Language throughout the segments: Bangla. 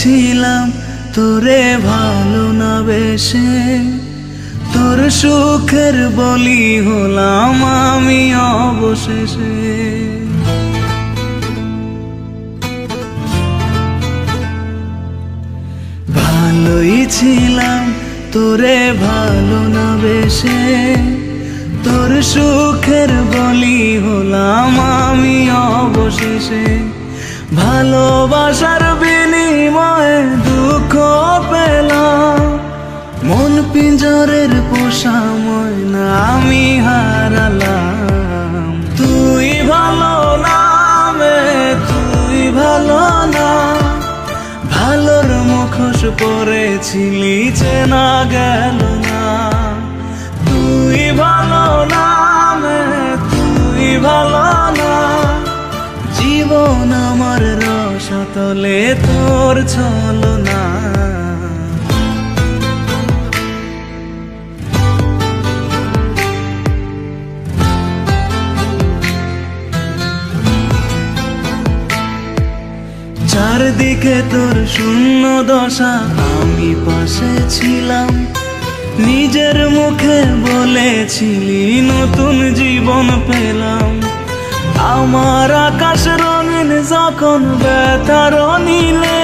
ছিলাম তোরে ভালো না বেশে, তোর সুখের বলি হলাম আমি অবশেষে। ভালোই ছিলাম তোরে ভালো না বেশে, তোর সুখের বলি হলাম আমি অবশেষে। ভালোবাসার বিনিময়ে দুঃখ পেলাম, মন পিঞ্জরের পোষা ময়না আমি হারালাম। তুই ভালো না মে, তুই ভালো না, ভালোর মুখোশ পরেছিলি চেনা গেল না। তুই ভালো না মে, তুই ভালো না, জীবন আমার রসাতলে তোর ছলনা। চারদিকে তোর শূন্য দশা, আমি পাশে ছিলাম, নিজের মুখে বলেছিলি নতুন জীবন পেলাম। আমার আকাশ রঙিন যখন ব্যথার নীলে,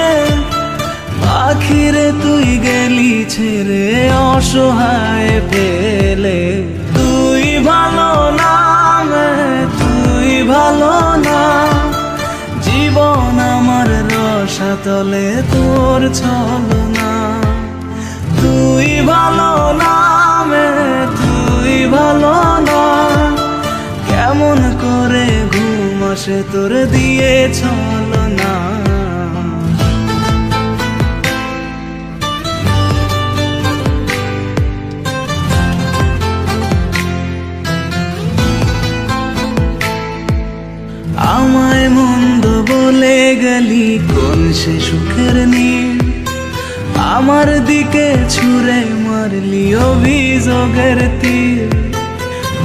পাখিরে তুই গেলি ছেড়ে অসহায় পেলে। তুই ভালো না মে, তুই ভালো না, জীবন আমার রসাতলে তোর ছলনা। তুই ভালো না মে, তুই ভালো না, কেমন করে ঘুম আসে তোর দিয়ে ছলনা। আমায় মন্দ বলে গেলি কোন সে সুখের নীল, আমার দিকে ছুঁড়ে মারলি অভিযোগের তীর।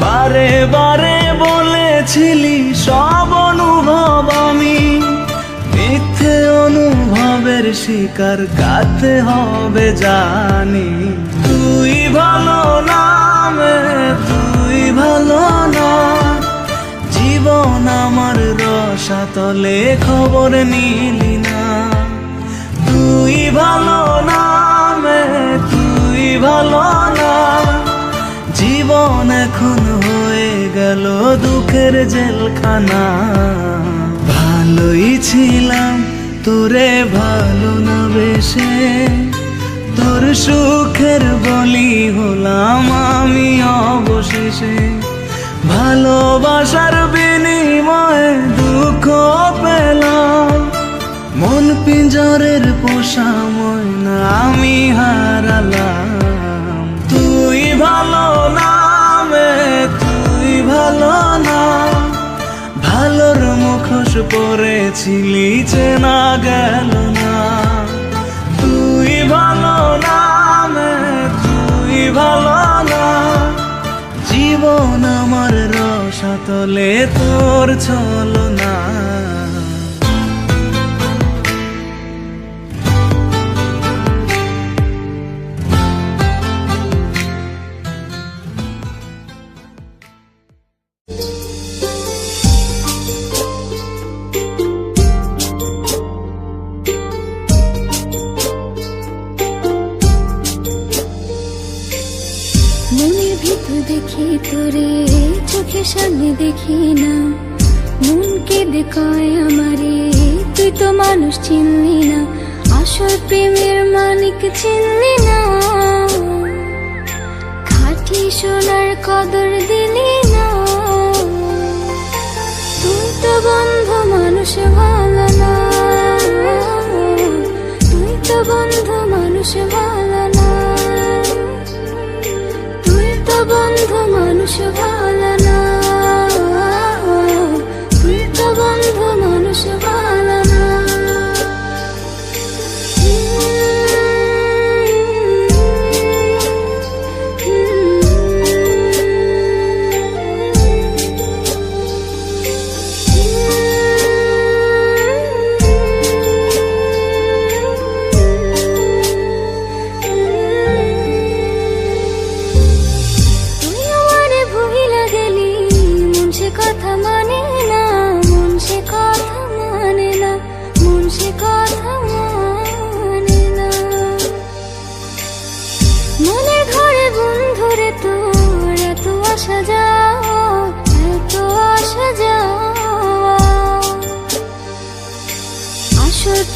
বারে বারে বলেছিলি সব অনুভব আমি, মিথ্যে অনুভবের শিকার কাঁদতে হবে জানি। তুই ভালো না মে, তুই ভালো না, জীবন আমার রসাতলে খবর নিলি না। তুই ভালো না মে, তুই ভালো না, জীবন এখন হয়ে গেল দুঃখের জেলখানা। ভালোই ছিলাম তোরে ভালো না বেশে, তোর সুখের বলি হলাম আমি অবশেষে। ভালোবাসার বিনিময়ে দুঃখ পেলাম, মন পিঞ্জরের পোষা ময়না আমি হারালাম। তুই ভালো না মে, তুই ভালো না, ভালোর মুখোশ পরেছিলি চেনা গেল না। তুই ভালো না মে, তুই ভালো না, জীবন আমার রসাতলে তোর ছলনা। মনের ভিতর দেখি তোরে, চোখের সামনে দেখি না, মন কেঁদে কয় আমারে তুই তো মানুষ চিনলি না, আসল প্রেমের মানিক চিনলি না, খাঁটি সোনার কদর দিলি না। তুই তো বন্ধু মানুষ ভালো না, তুই তো বন্ধু মানুষ ভালো না, বন্ধু মানুষ ভালো না, তুই তো বন্ধু মানুষ ভালো না।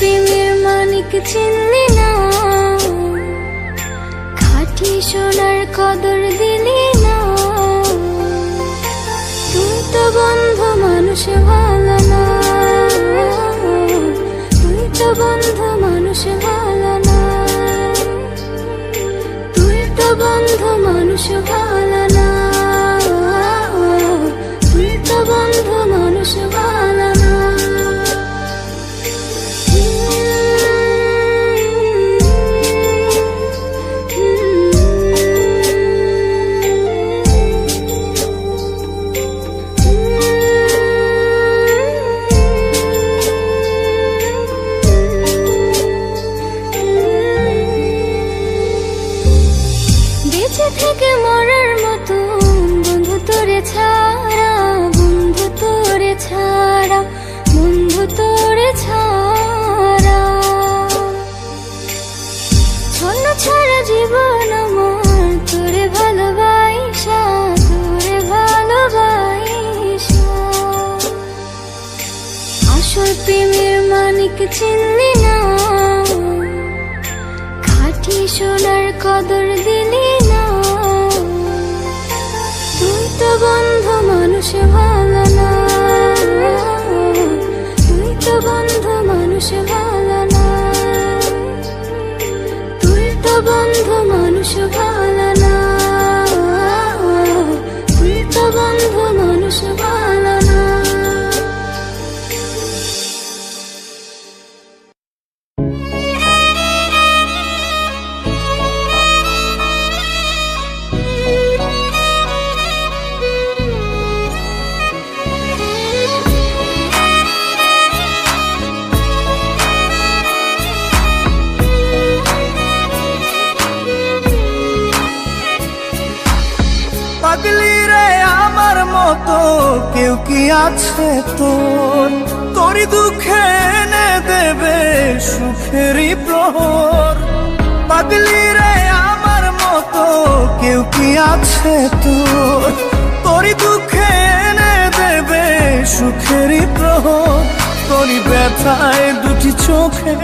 প্রেমের মানিক চিনলি না, খাঁটি সোনার কদর দিলি না। তুই তো বন্ধু মানুষ ভালো না, তুই তো বন্ধু মানুষ ভালো না, তুই তো বন্ধু মানুষ ভালো না, তুই তো বন্ধু মানুষ ভালো না। বেঁচে থেকে মরার মতো বন্ধু তোরে ছাড়া, বন্ধু তোরে ছাড়া, বন্ধু তোরে ছাড়া। ছন্ন ছাড়া জীবন আমার তোরে ভালোবাসা, তোরে ভালোবাসা। আসল প্রেমের মানিক চিনলি না, খাঁটি সোনার কদর দিলি না। তুই তো বন্ধু মানুষ ভালো না, তুই তো বন্ধু মানুষ ভালো না, তুই তো বন্ধু মানুষ ভালো না, তুই তো বন্ধু মানুষ ভালো না। পাগলি রে আমার মতো কেউ কি আছে তোর, তোরই দুঃখে এনে দেবে সুখেরই প্রহর। পাগলি রে আমার মতো কেউ কি আছে তোর, তোরই দুঃখে এনে দেবে সুখেরই প্রহর। তোরই ব্যথায় দুটি চোখে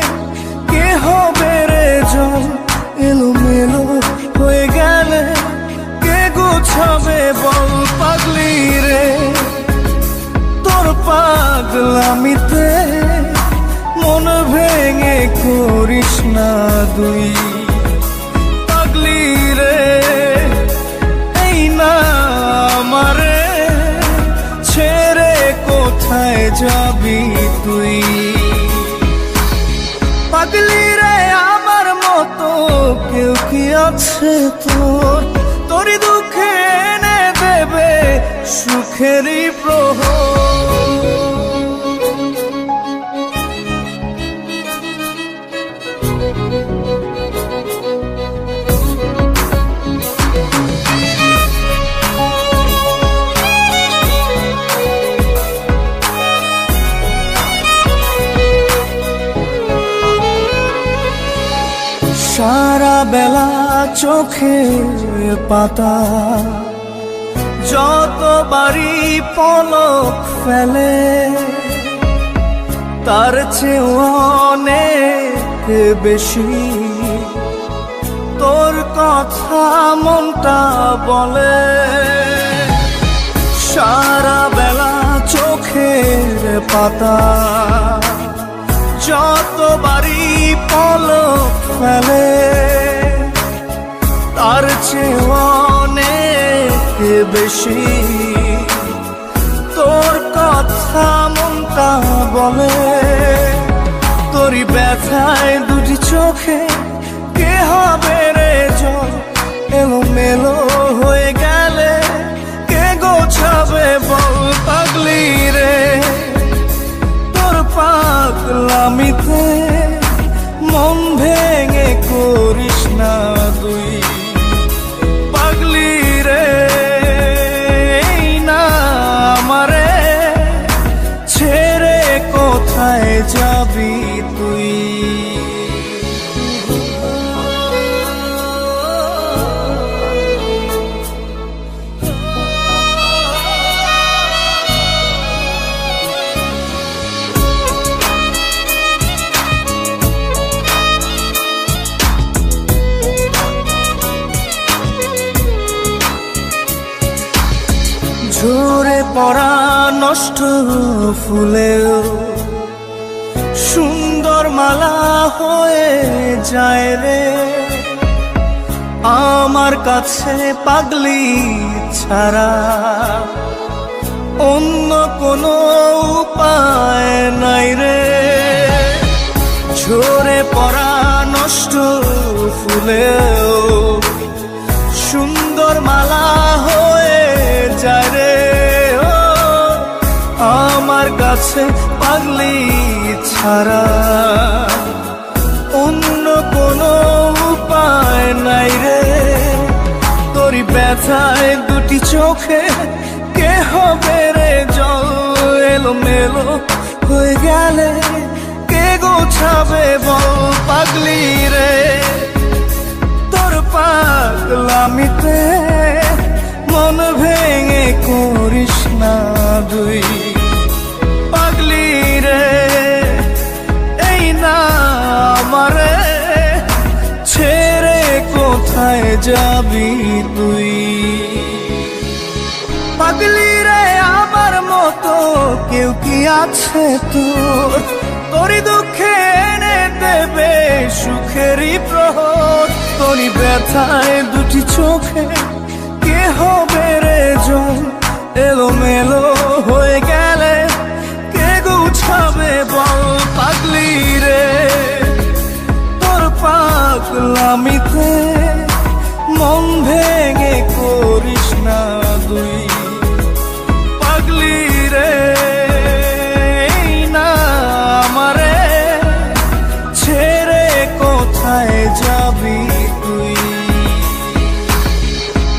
কে হবে রে জল, এলোমেলো হয়ে গেলে কে গোছাবে বল। পাগলি রে তোর পাগলামিতে মন ভেঙে করিস না দুই। পাগলি রে এই না আমারে ছেড়ে কোথায় যাবি তুই। পাগলি রে আমার মতো কেউ কি আছে তোর, তোরই দুঃখে এনে দেবে সুখেরই প্রহর। সারা বেলা চোখে পাতা যতবারই পলক ফেলে, তার চেয়ে অনেক বেশি তোর কথা মনটা বলে। সারা বেলা চোখের পাতা যতবারই পলক ফেলে, তার চেয়ে অনেক বেশি তোর কথা মনটা বলে। তোরই ব্যথায় দুটি চোখে কে হবে রে জল, এলোমেলো হয়ে গেলে কে গোছাবে বল। পাগলি রে তোর পাগলামিতে মন ভেঙে করিস না তুই। পাগলি রে এই না আমারে ছেড়ে কোথায় যাবি তুই। পরা নষ্ট ফুলেও সুন্দর মালা হয়ে যায় রে আমার কাছে পাগলি ছাড়া অন্য কোনো উপায় নাই রে ঝরে পড়া নষ্ট ফুলেও সুন্দর মালা হয়ে যায় রে ও আমার কাছে পাগলি ছাড়া অন্য কোনো উপায় নাই রে তোরই ব্যথায় দুটি চোখে কে হবে রে জল এলো মেলো হয়ে গেলে কে গোছাবে বল পাগলি রে তোর পাগলামিতে মন ভেঙে করিস না দুই পাগলি রে এই না আমারে ছেড়ে কোথায় যাবি তুই পাগলি রে আমার মতো কেউ কি আছে তোর তোরই দুঃখে এনে দেবে সুখেরই প্রহর তোরই ব্যথায় দুটি চোখে কে হবে রে জল এলো মেলো হয়ে গেলে কে গুছাবে বল পাগলি রে তোর পাগলামিতে মন ভেঙে করিস না দুই পাগলি রে এই না আমারে ছেড়ে কোথায় যাবি তুই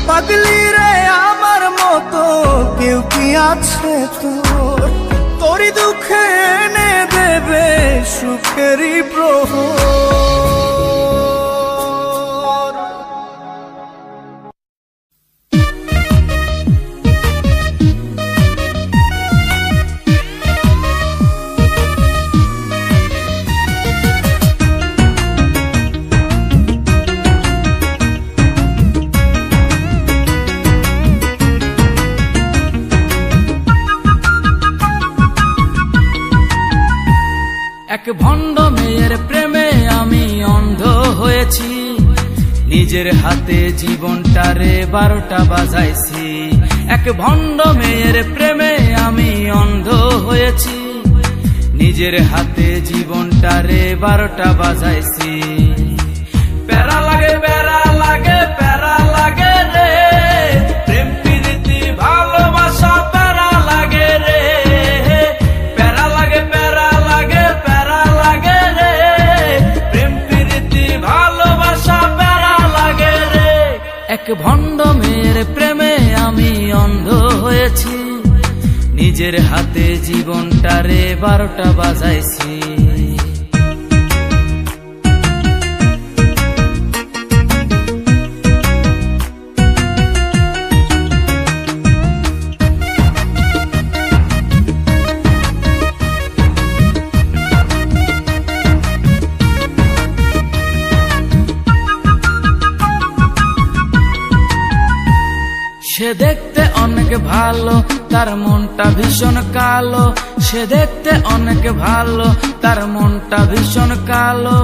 পাগলি রে আমার মতো কেউ কি আছে তোর তোরই দুঃখে এনে দেবে সুখেরই প্রহর এক ভণ্ড মেয়ের প্রেমে আমি অন্ধ হয়েছি নিজের হাতে জীবনটারে 12টা বাজাইছি এক ভণ্ড মেয়ের প্রেমে আমি অন্ধ হয়েছি নিজের হাতে জীবনটারে 12টা বাজাইছি প্যারা লাগে প্যারা লাগে প্যারা লাগে রে প্রেম প্রীতি ভালোবাসা প্যারা লাগে রে প্যারা লাগে প্যারা লাগে প্যারা লাগে রে প্রেম প্রীতি ভালোবাসা প্যারা লাগে রে এক ভণ্ড মেয়ের প্রেমে আমি অন্ধ হয়েছি নিজের হাতে জীবনটারে 12টা বাজাইছি সে দেখতে অনেক ভালো তার মনটা ভীষণ কালো সে দেখতে অনেক ভালো তার মনটা ভীষণ কালো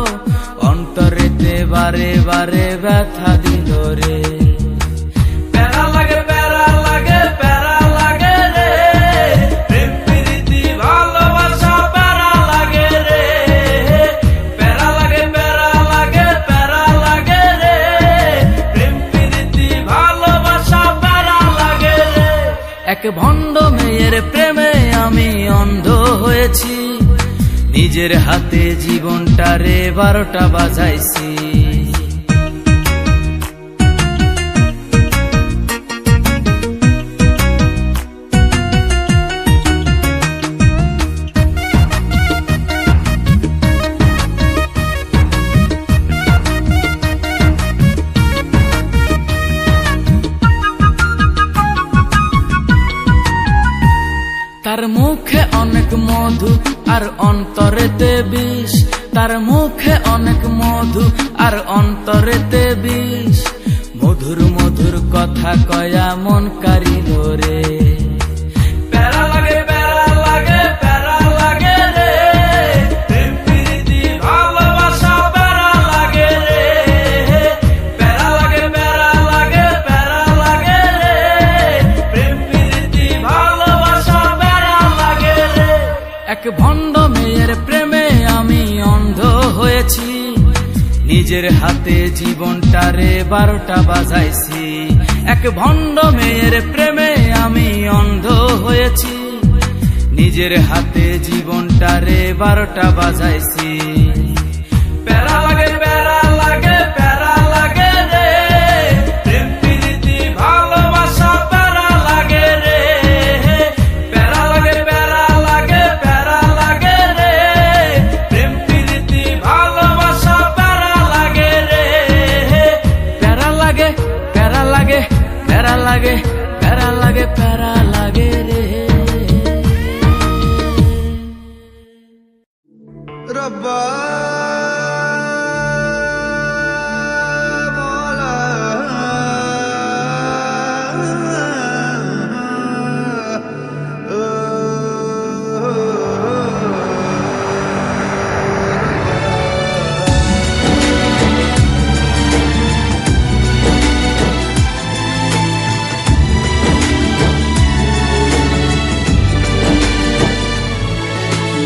অন্তরেতে বারে বারে ব্যথা দিল রে প্যারা লাগে প্যারা লাগে প্যারা লাগে রে প্রেম প্রীতি ভালোবাসা প্যারা লাগে রে প্যারা লাগে প্যারা লাগে প্যারা লাগে রে প্রেম প্রীতি ভালোবাসা এক ভণ্ড মেয়ের প্রেমে আমি অন্ধ হয়েছি নিজের হাতে জীবনটারে 12টা বাজাইছি তার মুখে অনেক মধু আর অন্তরেতে বিষ তার মুখে অনেক মধু আর অন্তরেতে বিষ মধুর মধুর কথা কয়া মন কারিল রে নিজের হাতে জীবনটারে 12টা বাজাইছি। এক ভণ্ড মেয়ের প্রেমে আমি অন্ধ হয়েছি, নিজের হাতে জীবনটারে 12টা বাজাইছি। প্যারা লাগে প্যারা লাগে প্যারা লাগে রে, প্রেম প্রীতি ভালোবাসা প্যারা লাগে রে। প্যারা লাগে প্যারা লাগে প্যারা লাগে রে, প্রেম প্রীতি ভালোবাসা প্যারা লাগে রে। প্যারা লাগে প্যারা লাগে প্যারা লাগে প্যারা লাগে প্যারা লাগে রে। रब्बा मौला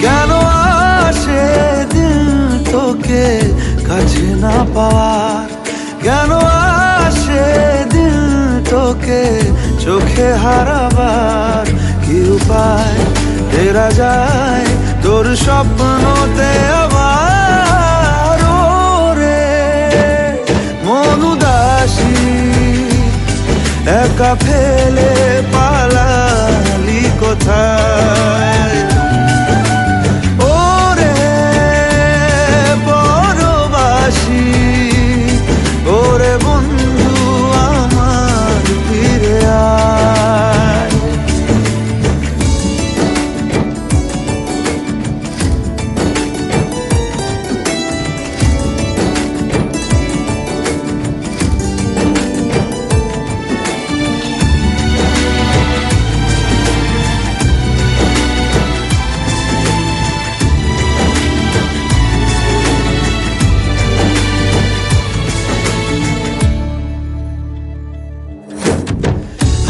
কেন আসে দিল তোকে কাছে না পাওয়ার, কেন আসে দিল তোকে চোখে হারাবার। কি উপায় ফেরা যায় তোর স্বপ্নতে আবার? ওরে মন উদাসী একা ফেলে পালালি কোথায়? ওরে বন্ধু আমার ফিরে আয়।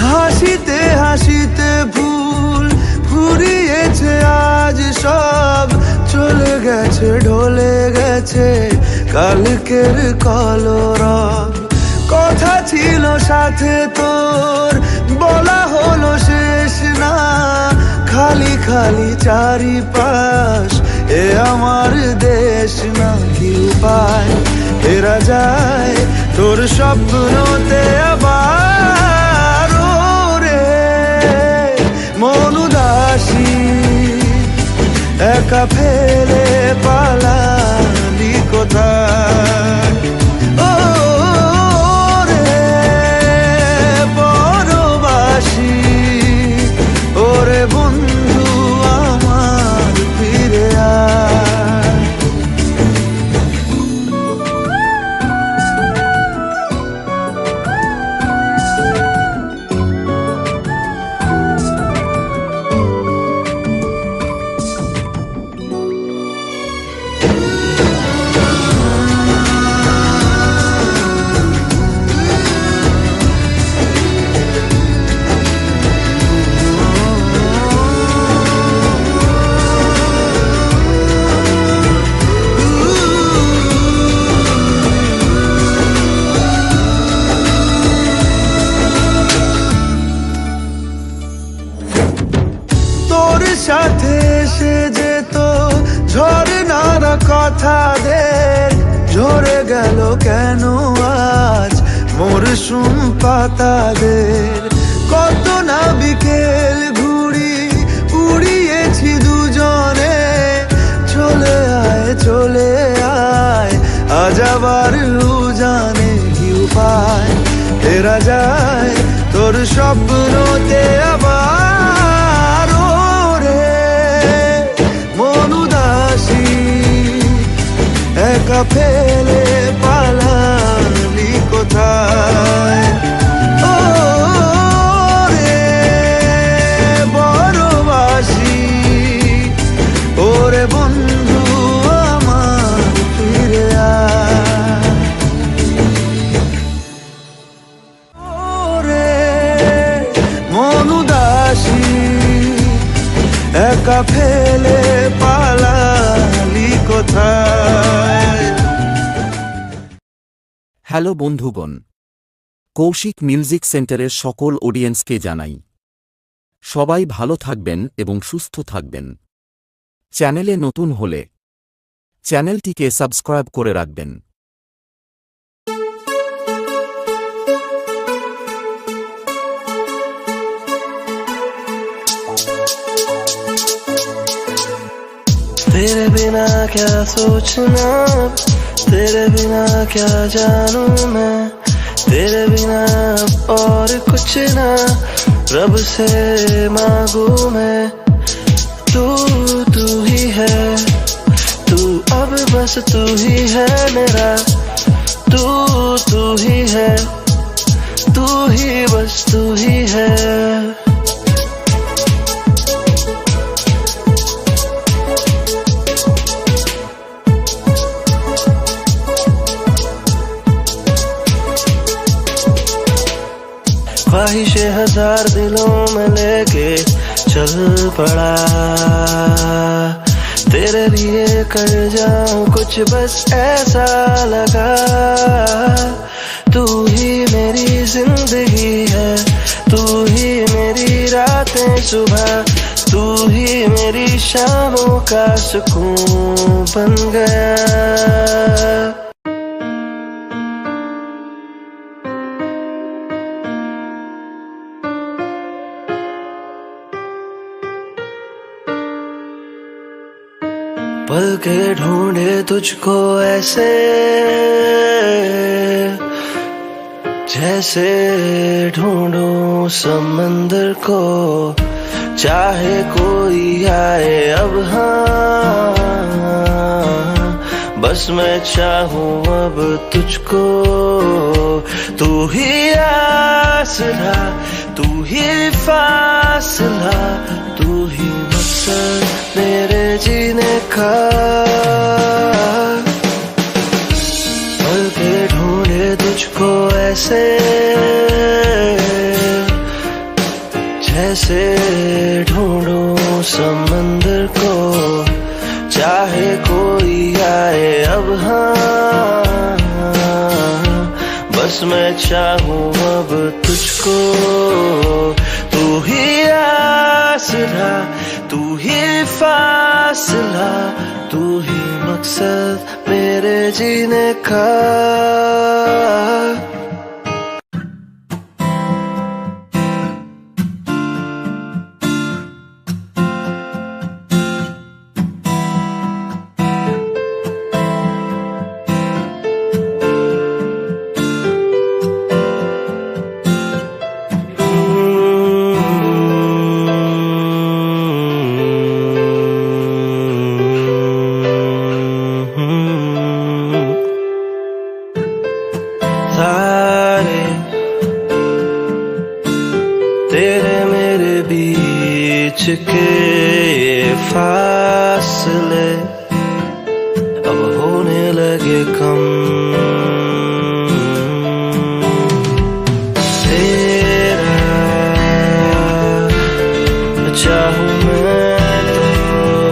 হাসিতে হাসিতে ভুল ফুরিয়েছে আজ সব, চলে গেছে ঢলে গেছে কালকের কলরব। কথা ছিল সাথে তোর বলা হলো শেষ না, খালি খালি চারিপাশ এ আমার দেশ না। কি উপায় ফেরা যায় তোর স্বপ্নতে আবার? মন উদাসী একা ফেলে পালালি কোথায়? ও রে পরবাসী, ওরে বন্ধু আমার ফিরে আয়। সাথে এসে যেত ঝরনার কথাদের, ঝরে গেল কেন আজ মরশুম পাতাদের? কত না বিকেল ঘুড়ি উড়িয়েছি দুজনে, চলে আয় চলে আয় আজ আবার উজানে। কি উপায় ফেরা যায় তোর স্বপ্নতে আবার? একা ফেলে পালালি কোথায়? ও রে বড়বাসী, ওরে বন্ধু আমার ফিরে আয়। ওরে মন উদাসী একা ফেলে পালালি কোথায়? হ্যালো বন্ধুগণ, কৌশিক মিউজিক সেন্টারের সকল অডিয়েন্সকে জানাই সবাই ভালো থাকবেন এবং সুস্থ থাকবেন। চ্যানেলে নতুন হলে চ্যানেলটিকে সাবস্ক্রাইব করে রাখবেন। तेरे बिना क्या सोचना, तेरे बिना क्या जानूं मैं, तेरे बिना और कुछ ना रब से मांगू मैं। तू तू ही है, तू अब बस तू ही है मेरा, तू तू ही है, तू ही बस तू ही है। ख्वाहिशें हजार दिलों में लेके चल पड़ा, तेरे लिए कर जाऊं कुछ बस ऐसा लगा। तू ही मेरी जिंदगी है, तू ही मेरी रातें सुबह, तू ही मेरी शामों का सुकून बन गया। पल के ढूंढे तुझको ऐसे जैसे ढूंढूं समंदर को, चाहे कोई आए अब हाँ, बस मैं चाहूं अब तुझको। तू ही आसरा, तू ही फासला, तू ही मकसद मेरे जीने का। पल के ढूंढे तुझको ऐसे जैसे ढूंढूं समंदर को, चाहे कोई आए अब हाँ, बस मैं चाहूं अब तुझको। तू ही आसरा, तू ही फासला, तू ही मकसद मेरे जीने का। तेरे मेरे बीच के फासले अब होने लगे कम। तेरा चाहूं मैं तो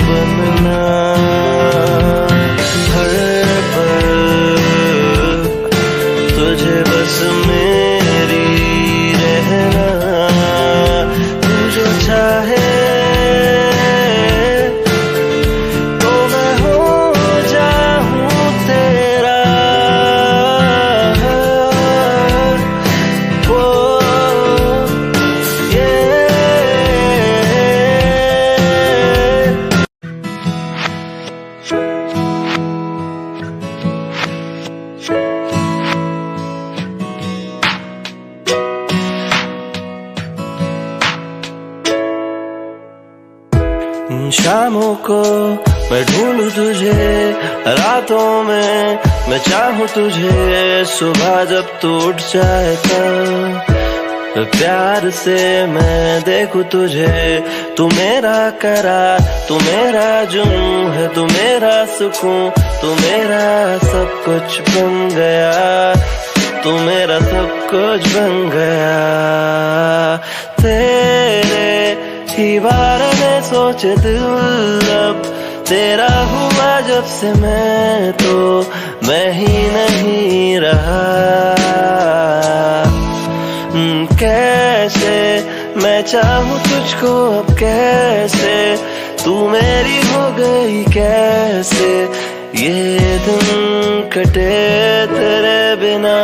बनना, हर पल तुझे बस मेरी रहना। चाहे तो मैं हो जाऊं तेरा, ओ ये शामों को मैं ढूंढूं तुझे, रातों में मैं चाहूं तुझे, सुबह जब तू उठ जाए तब प्यार से मैं देखूं तुझे। तू मेरा करार, तू मेरा जुनून है, तू मेरा सुकून, तू मेरा सब कुछ बन गया, तू मेरा सब कुछ बन गया। तेरे ही बारे में सोचे दिल अब तेरा हुआ जब से मैं तो मैं ही नहीं रहा। चाहूं तुझको अब कैसे, तू मेरी हो गई कैसे, ये दिन कटे तेरे बिना।